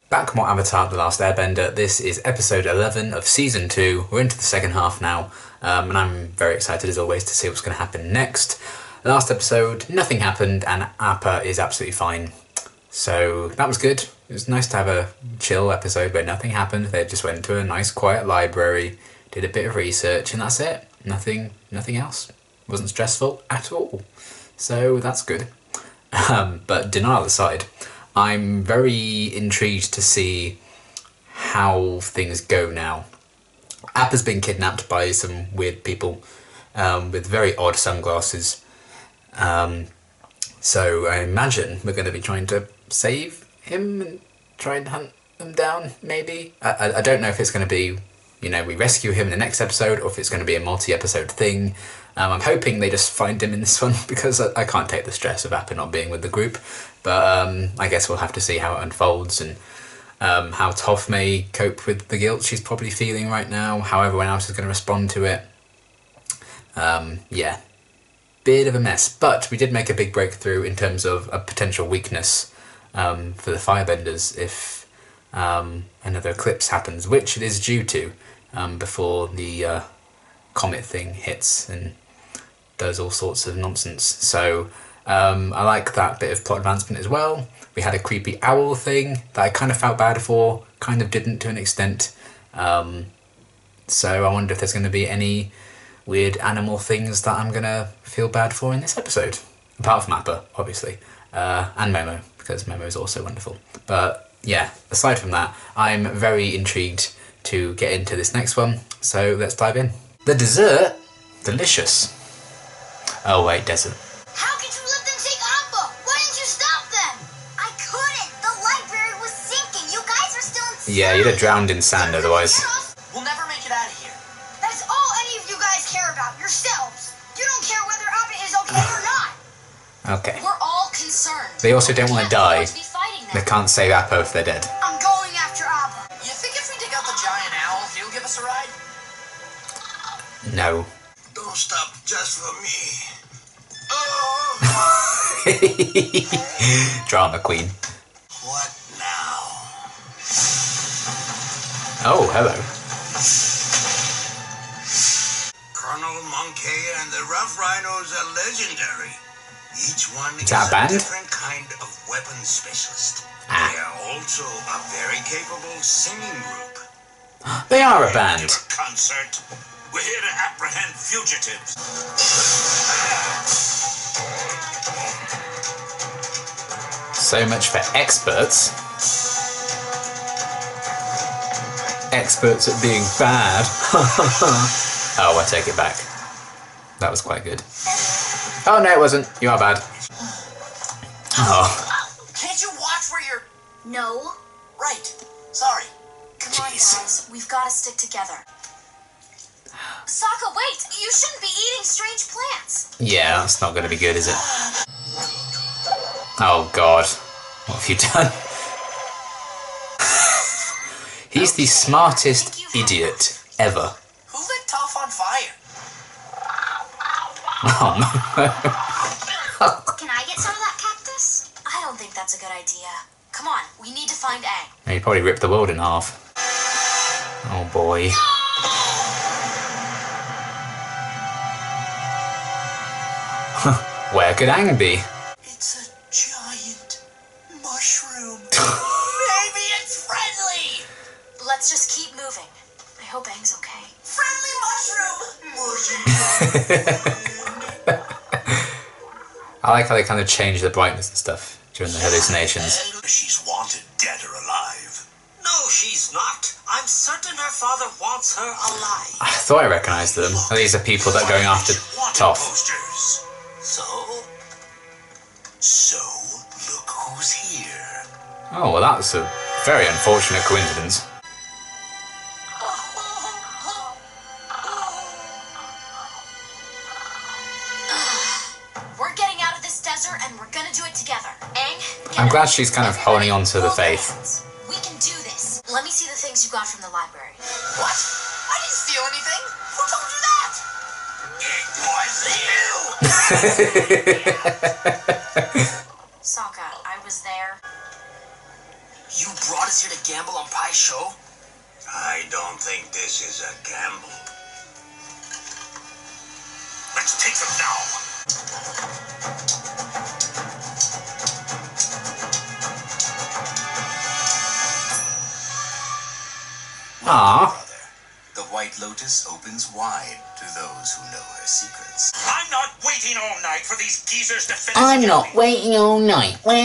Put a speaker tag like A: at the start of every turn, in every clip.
A: Back more Avatar: The Last Airbender. This is episode 11 of season 2. We're into the second half now, and I'm very excited as always to see what's going to happen next. Last episode, nothing happened, and Appa is absolutely fine. So that was good. It was nice to have a chill episode where nothing happened. They just went to a nice quiet library, did a bit of research, and that's it. Nothing else. It wasn't stressful at all. So that's good. But denial aside, I'm very intrigued to see how things go now. Appa's been kidnapped by some weird people with very odd sunglasses. So I imagine we're going to be trying to save him and try and hunt them down, maybe? I don't know if it's going to be, you know, we rescue him in the next episode or if it's going to be a multi-episode thing. I'm hoping they just find him in this one because I can't take the stress of Appa not being with the group. But I guess we'll have to see how it unfolds and how Toph may cope with the guilt she's probably feeling right now, how everyone else is going to respond to it. Yeah, bit of a mess. But we did make a big breakthrough in terms of a potential weakness for the Firebenders if another eclipse happens, which it is due to before the comet thing hits and does all sorts of nonsense. So I like that bit of plot advancement as well. We had a creepy owl thing that I kind of felt bad for, kind of didn't to an extent. So I wonder if there's going to be any weird animal things that I'm going to feel bad for in this episode. Apart from Appa, obviously. And Momo, because Momo is also wonderful. But yeah, aside from that, I'm very intrigued to get into this next one. So let's dive in. The dessert? Delicious. Oh wait, desert.
B: How could you let them take Appa? Why didn't you stop them? I couldn't. The library was sinking. You guys are still in.
A: Yeah, you'd have drowned in sand otherwise.
C: We'll never make it out of here.
B: That's all any of you guys care about, yourselves. You don't care whether Appa is okay or not.
A: Okay.
B: We're all concerned.
A: They also don't want to die.
B: Be fighting
A: They
B: them.
A: can't save Appa if they're dead.
B: I'm going after Appa.
C: You think if we dig out the giant owl, he'll give us a ride?
A: No.
D: Don't stop just for me.
A: Drama queen.
D: What now?
A: Oh, hello.
D: Colonel Monkey and the Rough Rhinos are legendary. Each one is
A: that a band?
D: different kind of weapon specialist.
A: Ah.
D: They are also a very capable singing group.
A: They are a
D: Give
A: band.
D: a concert. We're here to apprehend fugitives.
A: So much for experts. Experts at being bad. Oh, I take it back. That was quite good. Oh, no, it wasn't. You are bad. Oh.
C: Can't you watch where you're...
B: No.
C: Right. Sorry.
B: Come on,
A: Jeez.
B: guys. We've got to stick together. Sokka, wait! You shouldn't be eating strange plants.
A: Yeah, that's not going to be good, is it? Oh, God. What have you done? He's the smartest idiot ever.
C: Who lit Toph on fire?
A: Oh, no.
B: Can I get some of that cactus? I don't think that's a good idea. Come on, we need to find Aang.
A: He probably ripped the world in half. Oh, boy. Where could Aang be?
C: It's a giant mushroom. Maybe it's friendly.
B: Let's just keep moving. I hope Aang's okay.
C: Friendly mushroom.
A: I like how they kind of change the brightness and stuff during the hallucinations.
D: She's wanted dead or alive. No, she's not. I'm certain her father wants her alive.
A: I thought I recognised them. These are people that are going after Toph.
D: Posters. So look who's here.
A: Oh, well, that's a very unfortunate coincidence.
B: We're getting out of this desert and we're gonna do it together. Aang, get
A: I'm
B: up.
A: glad she's kind of holding on to the
B: Hold
A: faith.
B: hands. We can do this. Let me see the things you got from the library.
C: What? I didn't steal anything. Who told you that?
D: It was you.
B: Sokka, I was there.
C: You brought us us here to gamble on Pie's show?
D: I don't think this is a gamble. Let's take them now.
A: Ah.
E: The White Lotus opens wide to those who know her secrets.
D: I'm not waiting all night for these geezers to finish.
A: I'm not waiting all night. Where?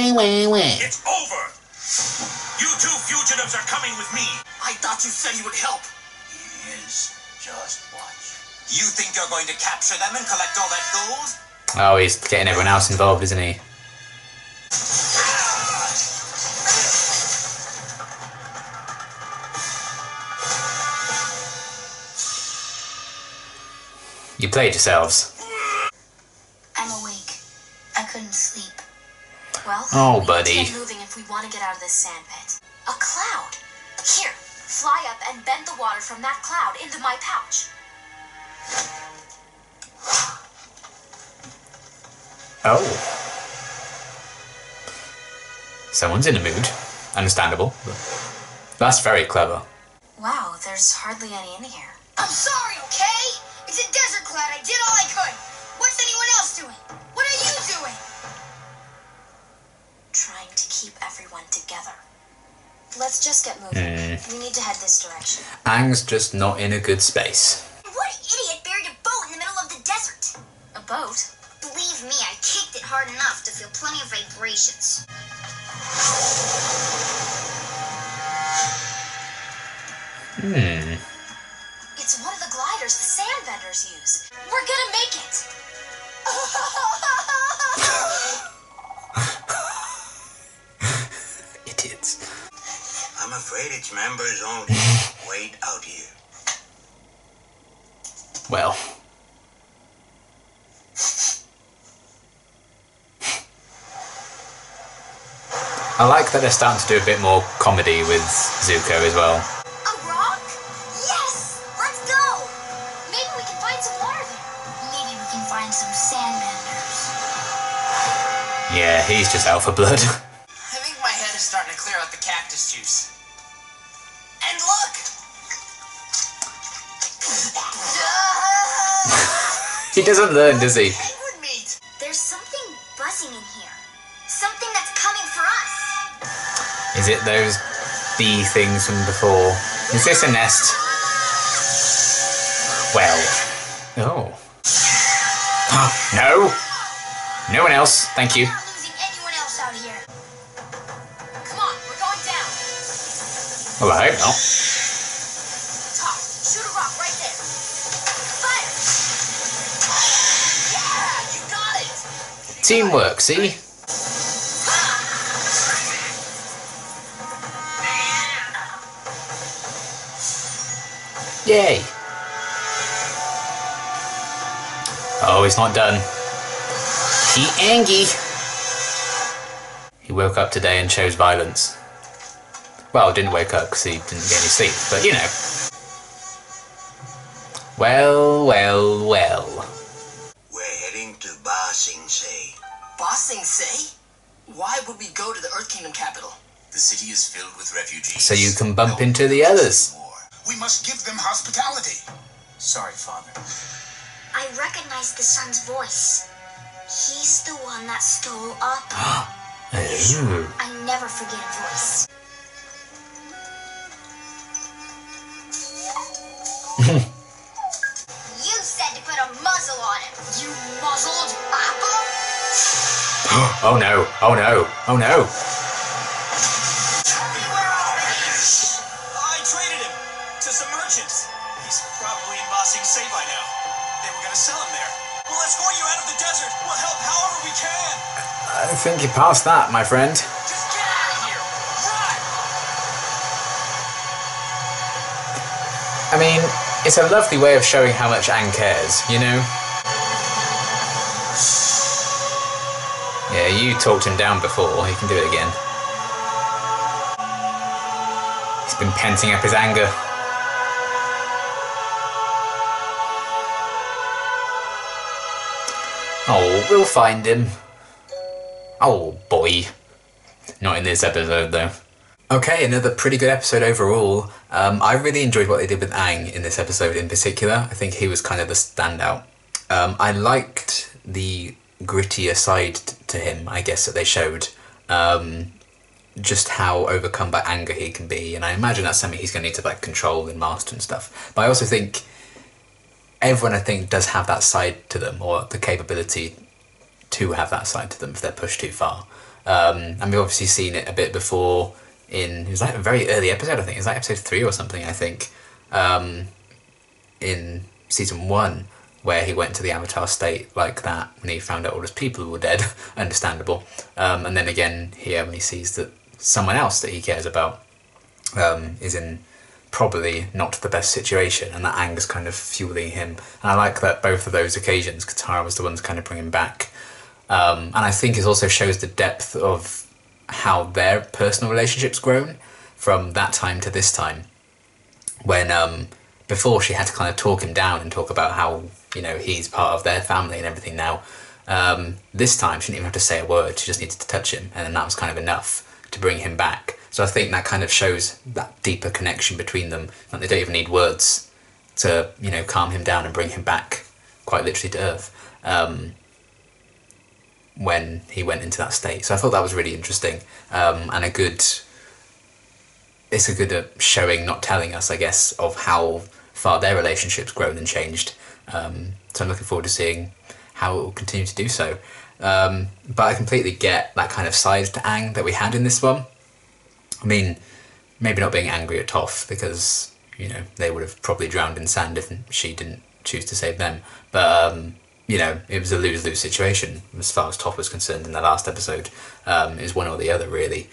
D: It's over. You two fugitives are coming with me.
C: I thought you said you would help.
E: Yes, just watch. You think you're going to capture them and collect all that gold?
A: Oh, he's getting everyone else involved, isn't he? You played yourselves.
B: I'm awake. I couldn't sleep. Well,
A: Oh,
B: we
A: buddy.
B: need to get moving if we want to get out of this sand pit. A cloud. Here, fly up and bend the water from that cloud into my pouch.
A: Oh. Someone's in a mood. Understandable. That's very clever.
B: Wow, there's hardly any in here.
C: I'm sorry, okay? It's a desert cloud. I did all I could. What's anyone else doing? What are you doing?
B: Trying to keep everyone together. Let's just get moving. We need to head this direction.
A: Aang's just not in a good space.
B: What idiot buried a boat in the middle of the desert? A boat?
F: Believe me, I kicked it hard enough to feel plenty of vibrations.
B: It's one of the gliders the sand vendors use. We're gonna make it!
A: Idiots.
D: I'm afraid it's members only. Wait out here.
A: Well. I like that they're starting to do a bit more comedy with Zuko as well.
B: A rock? Yes! Let's go! Maybe we can find some water there.
F: Maybe we can find some sand benders.
A: Yeah, he's just out for blood.
C: I think my head is starting to clear out the cactus juice. And look!
A: He doesn't learn, does he?
C: Penguin meat!
F: There's something buzzing in here. Something that's coming for us.
A: Is it those bee things from before? Is this a nest? Well. Oh. No! No one else, thank you.
F: We're not losing anyone else out here.
B: Come on, we're going down.
A: Well, I hope not.
B: Top, shoot a rock right there. Fire!
C: Yeah, you got it!
A: Teamwork, see? Yay! Oh, he's not done. He Angie! He woke up today and chose violence. Well, didn't wake up because he didn't get any sleep, but you know. Well.
D: We're heading to Ba Sing Se.
C: Ba Sing Se? Why would we go to the Earth Kingdom capital?
E: The city is filled with refugees.
A: So you can bump into the others.
E: We must give them hospitality. Sorry, Father.
F: I recognize the son's voice. He's the one that stole up.
A: Oh.
F: I never forget a voice.
B: You said to put a muzzle on him. You muzzled Appa?
A: Oh no, oh no, oh no.
E: I traded him to some merchants. He's probably in Ba Sing Se by now. They were going to sell him there. Well, let's escort you out of the desert. We'll help however we can.
A: I think you're past that, my friend.
C: Just get out of here! Run!
A: I mean, it's a lovely way of showing how much Aang cares, you know? Yeah, you talked him down before, he can do it again. He's been penting up his anger. Oh, we'll find him. Oh boy. Not in this episode though. Okay, another pretty good episode overall. I really enjoyed what they did with Aang in this episode in particular. I think he was kind of the standout. I liked the grittier side to him, I guess, that they showed. Just how overcome by anger he can be, and I imagine that's something he's going to need to like control and master and stuff. But I also think everyone, I think, does have that side to them, or the capability to have that side to them if they're pushed too far. And we've obviously seen it a bit before it was like a very early episode, I think. It was like episode 3 or something, I think, in season 1, where he went to the Avatar state like that when he found out all his people were dead. Understandable. And then again here when he sees that someone else that he cares about is in probably not the best situation, and that anger's kind of fueling him. And I like that both of those occasions, Katara was the one to kind of bring him back. And I think it also shows the depth of how their personal relationship's grown from that time to this time. When before she had to kind of talk him down and talk about how, you know, he's part of their family and everything now. This time she didn't even have to say a word, she just needed to touch him, and then that was kind of enough to bring him back. So I think that kind of shows that deeper connection between them, that they don't even need words to, you know, calm him down and bring him back quite literally to Earth. When he went into that state. So I thought that was really interesting, and it's a good showing, not telling us, I guess, of how far their relationship's grown and changed. So I'm looking forward to seeing how it will continue to do so. But I completely get that kind of side to Aang that we had in this one. I mean, maybe not being angry at Toph, because, you know, they would have probably drowned in sand if she didn't choose to save them. But you know, it was a lose-lose situation as far as Toph was concerned in the last episode. It was one or the other, really.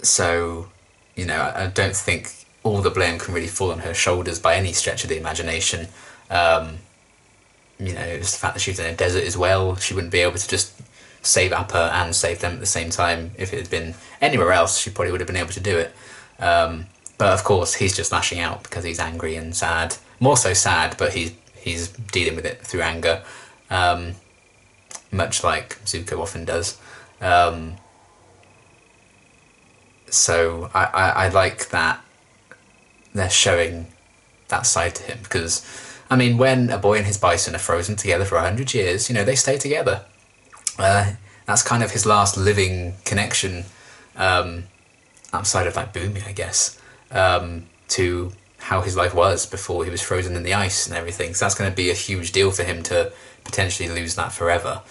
A: So, you know, I don't think all the blame can really fall on her shoulders by any stretch of the imagination. You know, it was the fact that she was in a desert as well. She wouldn't be able to just save Appa and save them at the same time. If it had been anywhere else, she probably would have been able to do it. But of course, he's just lashing out because he's angry and sad. More so sad, but he's dealing with it through anger, much like Zuko often does. So I like that they're showing that side to him, because, I mean, when a boy and his bison are frozen together for 100 years, you know, they stay together. That's kind of his last living connection, outside of like Boomy, I guess, to how his life was before he was frozen in the ice and everything. So that's going to be a huge deal for him to potentially lose that forever.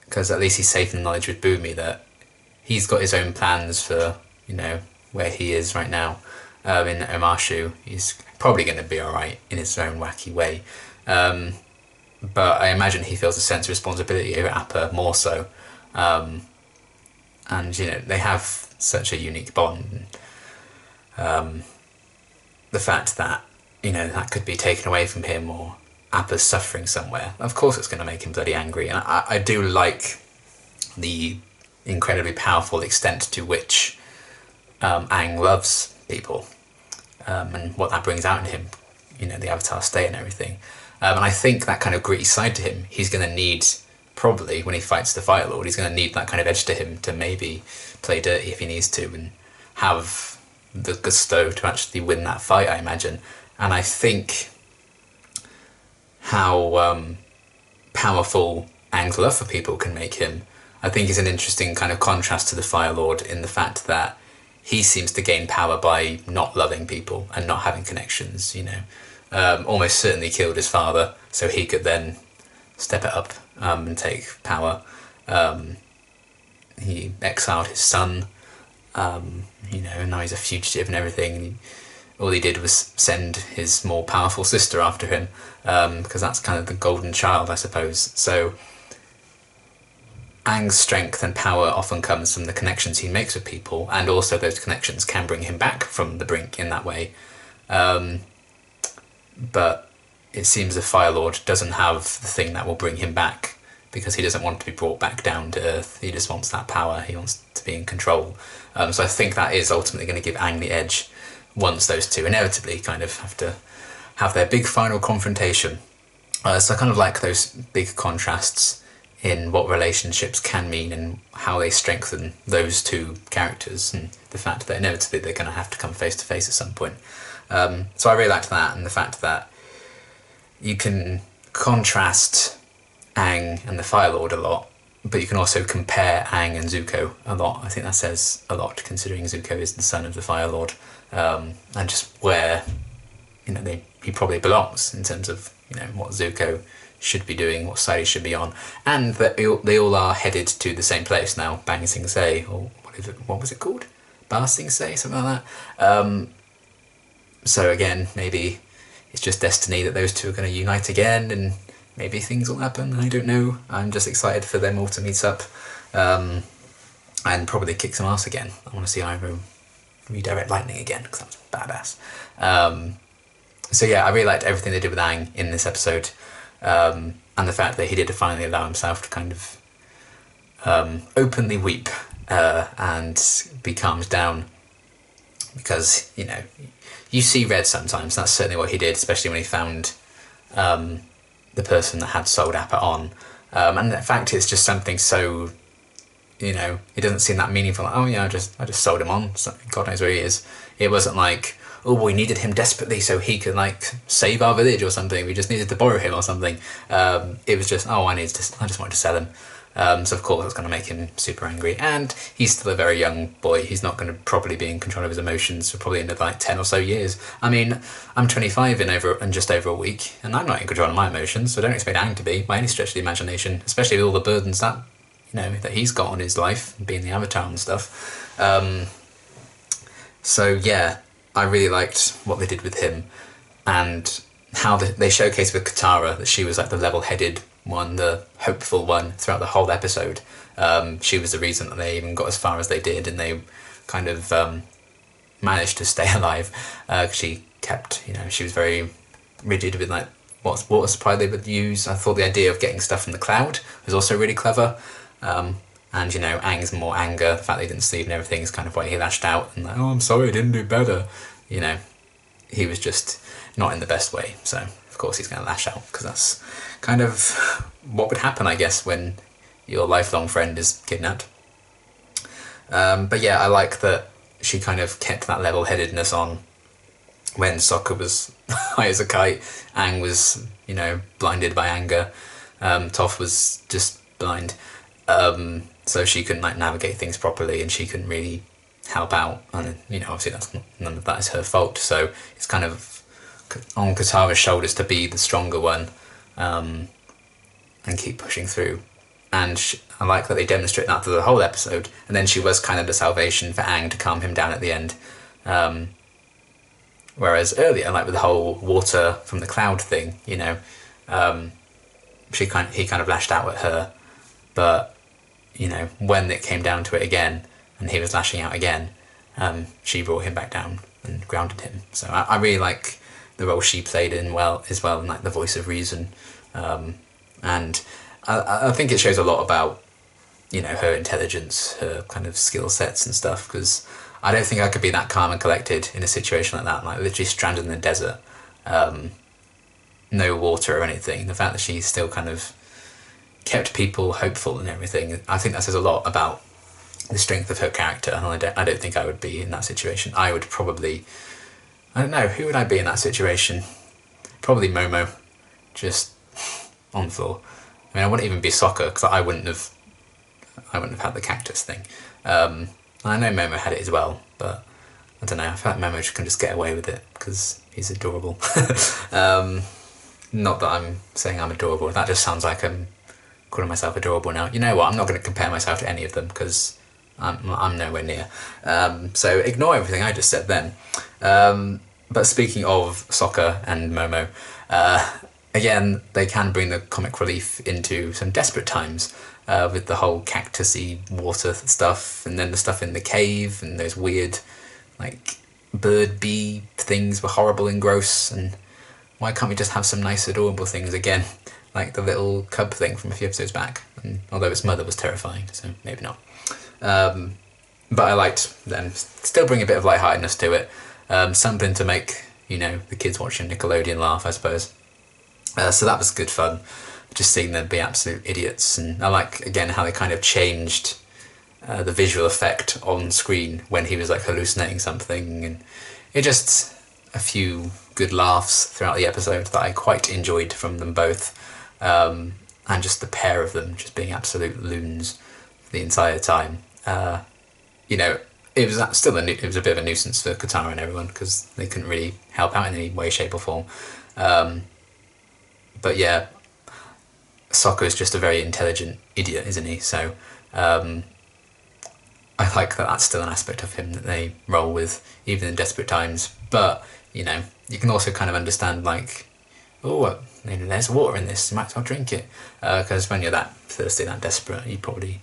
A: Because at least he's safe in the knowledge with Boomy that he's got his own plans for, you know, where he is right now. In Omashu, he's probably going to be alright in his own wacky way. But I imagine he feels a sense of responsibility over Appa more so. And, you know, they have such a unique bond. The fact that, you know, that could be taken away from him, or Appa's suffering somewhere, of course it's going to make him bloody angry. And I do like the incredibly powerful extent to which Aang loves people, and what that brings out in him, you know, the Avatar state and everything. And I think that kind of gritty side to him, he's going to need, probably, when he fights the Fire Lord, he's going to need that kind of edge to him to maybe play dirty if he needs to, and have the gusto to actually win that fight, I imagine. And I think how powerful Aang's love for people can make him, I think, is an interesting kind of contrast to the Fire Lord, in the fact that he seems to gain power by not loving people and not having connections, you know. Almost certainly killed his father, so he could then step it up and take power. He exiled his son, you know, and now he's a fugitive and everything. All he did was send his more powerful sister after him, because that's kind of the golden child, I suppose. So Aang's strength and power often comes from the connections he makes with people, and also those connections can bring him back from the brink in that way. But it seems the Fire Lord doesn't have the thing that will bring him back, because he doesn't want to be brought back down to Earth. He just wants that power, he wants to be in control. So I think that is ultimately going to give Aang the edge, once those two inevitably kind of have to have their big final confrontation. So I kind of like those big contrasts in what relationships can mean and how they strengthen those two characters, and the fact that inevitably they're going to have to come face to face at some point. So I really liked that, and the fact that you can contrast Aang and the Fire Lord a lot, but you can also compare Aang and Zuko a lot. I think that says a lot, considering Zuko is the son of the Fire Lord, and just where he probably belongs in terms of what Zuko should be doing, what side he should be on, and that they all are headed to the same place now, Bang Sing Se, or what was it called? Ba Sing Se, something like that. So again, maybe it's just destiny that those two are going to unite again, and maybe things will happen, I don't know. I'm just excited for them all to meet up, and probably kick some ass again. I want to see Iroh redirect lightning again, because that was badass. So yeah, I really liked everything they did with Aang in this episode, and the fact that he did finally allow himself to kind of openly weep and be calmed down, because you see red sometimes. That's certainly what he did, especially when he found the person that had sold Appa on, and in fact it's just something so it doesn't seem that meaningful, like, oh yeah, I just sold him on, so God knows where he is. It wasn't like, oh, we needed him desperately so he could save our village or something, we just needed to borrow him or something. It was just, oh, I just wanted to sell him. So of course that's going to make him super angry, and he's still a very young boy. He's not going to probably be in control of his emotions for probably another 10 or so years. I mean, I'm 25 in just over a week, and I'm not in control of my emotions, so don't expect Aang to be by any stretch of the imagination, especially with all the burdens that that he's got on his life, being the Avatar and stuff. So yeah, I really liked what they did with him, and how they showcased with Katara that she was the level-headed one, the hopeful one throughout the whole episode. She was the reason that they even got as far as they did, and they kind of managed to stay alive. She kept, she was very rigid with what water supply they would use. I thought the idea of getting stuff from the cloud was also really clever. And Aang's more anger, the fact that he didn't sleep and everything, is kind of why he lashed out and oh, I'm sorry, I didn't do better. He was just not in the best way, so of course he's going to lash out, because that's kind of what would happen, I guess, when your lifelong friend is kidnapped. But yeah, I like that she kind of kept that level-headedness on when Sokka was high as a kite. Aang was, blinded by anger. Toph was just blind. So she couldn't navigate things properly, and she couldn't really help out. And obviously none of that is her fault. So it's kind of on Katara's shoulders to be the stronger one, and keep pushing through. And I like that they demonstrate that through the whole episode. And then she was kind of the salvation for Aang to calm him down at the end. Whereas earlier, with the whole water from the cloud thing, he kind of lashed out at her. But when it came down to it again, and he was lashing out again, she brought him back down and grounded him. So I really like the role she played in as well, and the voice of reason. And I think it shows a lot about her intelligence, her kind of skill sets and stuff, because I don't think I could be that calm and collected in a situation like that, literally stranded in the desert, no water or anything. The fact that she still kind of kept people hopeful and everything, I think that says a lot about the strength of her character. And I don't think I would be in that situation. I would probably, I don't know, who would I be in that situation? Probably Momo, just on the floor. I mean, I wouldn't even be Sokka, because I wouldn't have had the cactus thing. I know Momo had it as well, but I don't know, I feel like Momo can just get away with it because he's adorable. Not that I'm saying I'm adorable, that just sounds like I'm calling myself adorable now. You know what, I'm not going to compare myself to any of them, because I'm nowhere near. So ignore everything I just said then. But speaking of Sokka and Momo, again, they can bring the comic relief into some desperate times, with the whole cactusy water stuff, and then the stuff in the cave, and those weird, bird bee things were horrible and gross, and why can't we just have some nice adorable things again, like the little cub thing from a few episodes back, and although its mother was terrifying, so maybe not. But I liked them still bring a bit of lightheartedness to it, something to make, the kids watching Nickelodeon laugh, I suppose. So that was good fun. just seeing them be absolute idiots. And I like, again, how they kind of changed the visual effect on screen when he was like hallucinating something, and it just a few good laughs throughout the episode that I quite enjoyed from them both, and just the pair of them just being absolute loons the entire time. You know, it was still it was a bit of a nuisance for Katara and everyone because they couldn't really help out in any way, shape or form. But yeah, Sokka's just a very intelligent idiot, isn't he? So I like that that's still an aspect of him that they roll with, even in desperate times. But, you know, you can also kind of understand, like, oh, there's water in this, you might as well drink it. Because when you're that thirsty, that desperate, you probably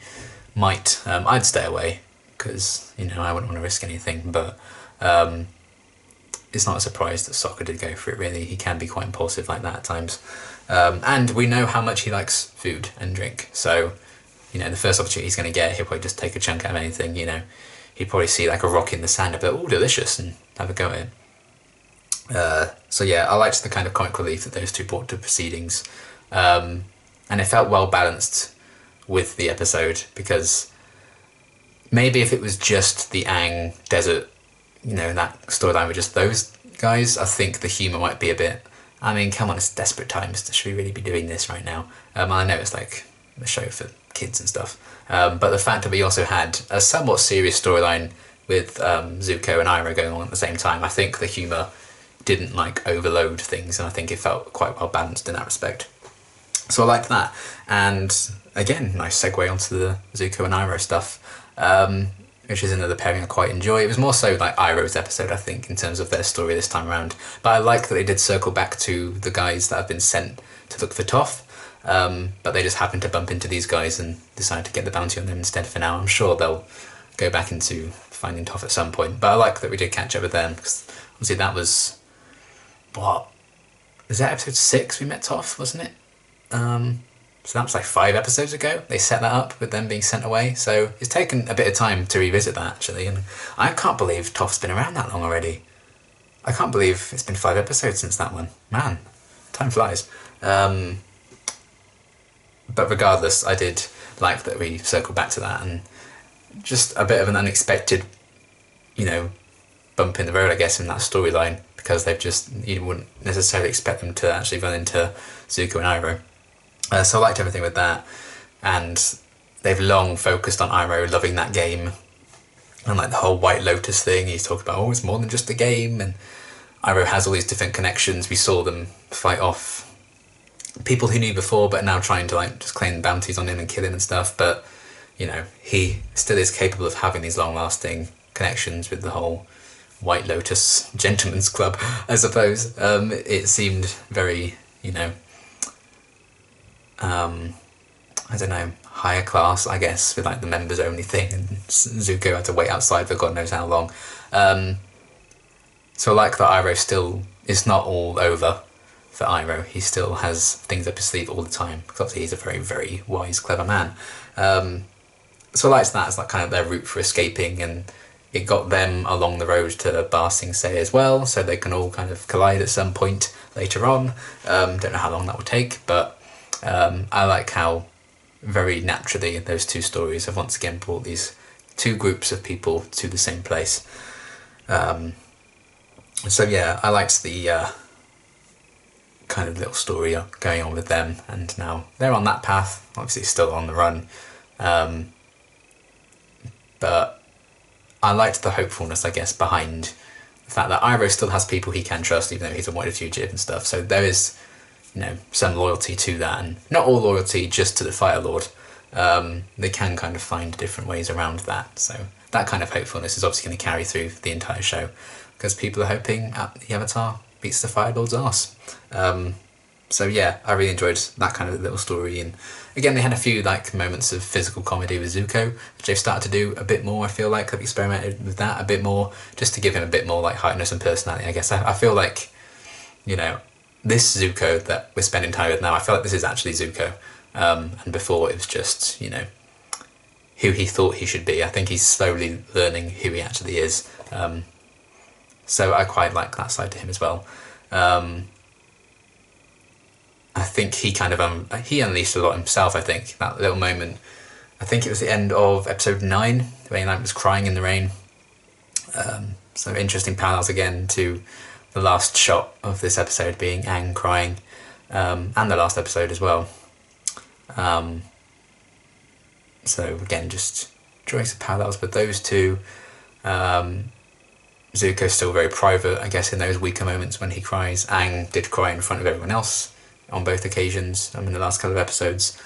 A: might. I'd stay away, because, you know, I wouldn't want to risk anything. But it's not a surprise that Sokka did go for it, really. He can be quite impulsive like that at times. And we know how much he likes food and drink, so... You know, the first opportunity he's going to get, he'll probably just take a chunk out of anything, you know. He'd probably see like a rock in the sand and be like, oh, delicious, and have a go at it. So yeah, I liked the kind of comic relief that those two brought to proceedings. And it felt well balanced with the episode, because maybe if it was just the Aang desert, you know, that storyline with just those guys, I think the humour might be a bit... I mean, come on, it's desperate times. Should we really be doing this right now? I know it's like a show for kids and stuff, but the fact that we also had a somewhat serious storyline with Zuko and Iroh going on at the same time, I think the humour didn't like overload things, and I think it felt quite well balanced in that respect. So I liked that, and again, nice segue onto the Zuko and Iroh stuff, which is another pairing I quite enjoy. It was more so like Iroh's episode, I think, in terms of their story this time around, but I like that they did circle back to the guys that have been sent to look for Toph. But they just happened to bump into these guys and decided to get the bounty on them instead for now. I'm sure they'll go back into finding Toph at some point, but I like that we did catch up with them, because obviously that was... What? Was that episode 6 we met Toph, wasn't it? So that was like 5 episodes ago. They set that up with them being sent away, so it's taken a bit of time to revisit that, actually, and I can't believe Toph's been around that long already. I can't believe it's been 5 episodes since that one. Man, time flies. But regardless, I did like that we circled back to that, and just a bit of an unexpected, you know, bump in the road, I guess, in that storyline, because they've just, you wouldn't necessarily expect them to actually run into Zuko and Iroh. So I liked everything with that, and they've long focused on Iroh loving that game, and like the whole White Lotus thing, he's talked about, oh, it's more than just a game, and Iroh has all these different connections. We saw them fight off people who knew before, but now trying to like just claim bounties on him and kill him and stuff. But you know, he still is capable of having these long-lasting connections with the whole White Lotus Gentlemen's Club, I suppose. It seemed very, you know, I don't know, higher class, I guess, with like the members only thing, and Zuko had to wait outside for God knows how long. So I like that Iroh still is not all over for Iroh. He still has things up his sleeve all the time, because obviously he's a very, very wise, clever man. So I liked that as like kind of their route for escaping, and it got them along the road to Ba Sing Se as well, so they can all kind of collide at some point later on. Don't know how long that will take, but I like how very naturally those two stories have once again brought these two groups of people to the same place. So yeah, I liked the kind of little story going on with them, and now they're on that path, obviously still on the run, but I liked the hopefulness, I guess, behind the fact that Iroh still has people he can trust, even though he's a wanted fugitive and stuff, so there is, you know, some loyalty to that, and not all loyalty just to the Fire Lord. They can kind of find different ways around that, so that kind of hopefulness is obviously going to carry through the entire show, because people are hoping the Avatar beats the Fire Lord's arse. So yeah, I really enjoyed that kind of little story, and again they had a few like moments of physical comedy with Zuko, which they've started to do a bit more. I feel like they've experimented with that a bit more, just to give him a bit more like heartiness and personality, I guess. I feel like, you know, this Zuko that we're spending time with now, I feel like this is actually Zuko, and before it was just, you know, who he thought he should be. I think he's slowly learning who he actually is, so I quite like that side to him as well. I think he kind of he unleashed a lot himself. I think that little moment. I think it was the end of episode 9 when Aang was crying in the rain. So interesting parallels again to the last shot of this episode being Aang crying, and the last episode as well. So again, just drawing some parallels with those two. Zuko's still very private, I guess, in those weaker moments when he cries. Aang did cry in front of everyone else on both occasions in the last couple of episodes.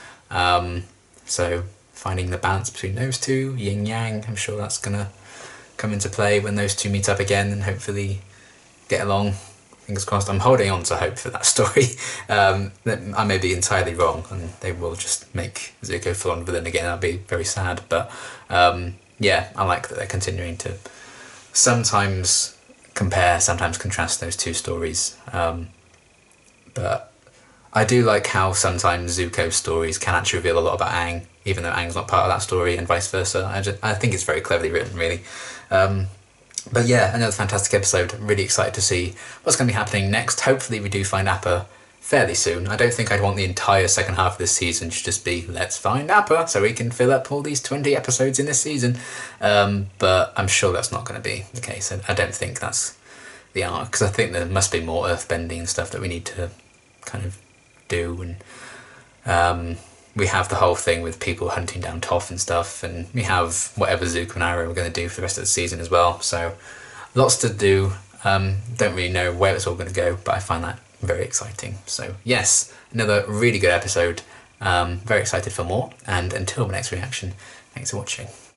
A: So finding the balance between those two, yin yang, I'm sure that's gonna come into play when those two meet up again and hopefully get along. Fingers crossed. I'm holding on to hope for that story. I may be entirely wrong and they will just make Zuko full on villain again. I'll be very sad, but yeah, I like that they're continuing to sometimes compare, sometimes contrast those two stories. But I do like how sometimes Zuko's stories can actually reveal a lot about Aang, even though Aang's not part of that story, and vice versa. I think it's very cleverly written, really. But yeah, another fantastic episode. I'm really excited to see what's going to be happening next. Hopefully we do find Appa fairly soon. I don't think I'd want the entire second half of this season to just be, let's find Appa so we can fill up all these 20 episodes in this season. But I'm sure that's not going to be the case. I don't think that's the arc, because I think there must be more earthbending stuff that we need to kind of do. And we have the whole thing with people hunting down Toph and stuff, and we have whatever Zuko and Iroh are going to do for the rest of the season as well. So lots to do. Don't really know where it's all going to go, but I find that very exciting. So yes, another really good episode. Very excited for more, and until my next reaction, thanks for watching.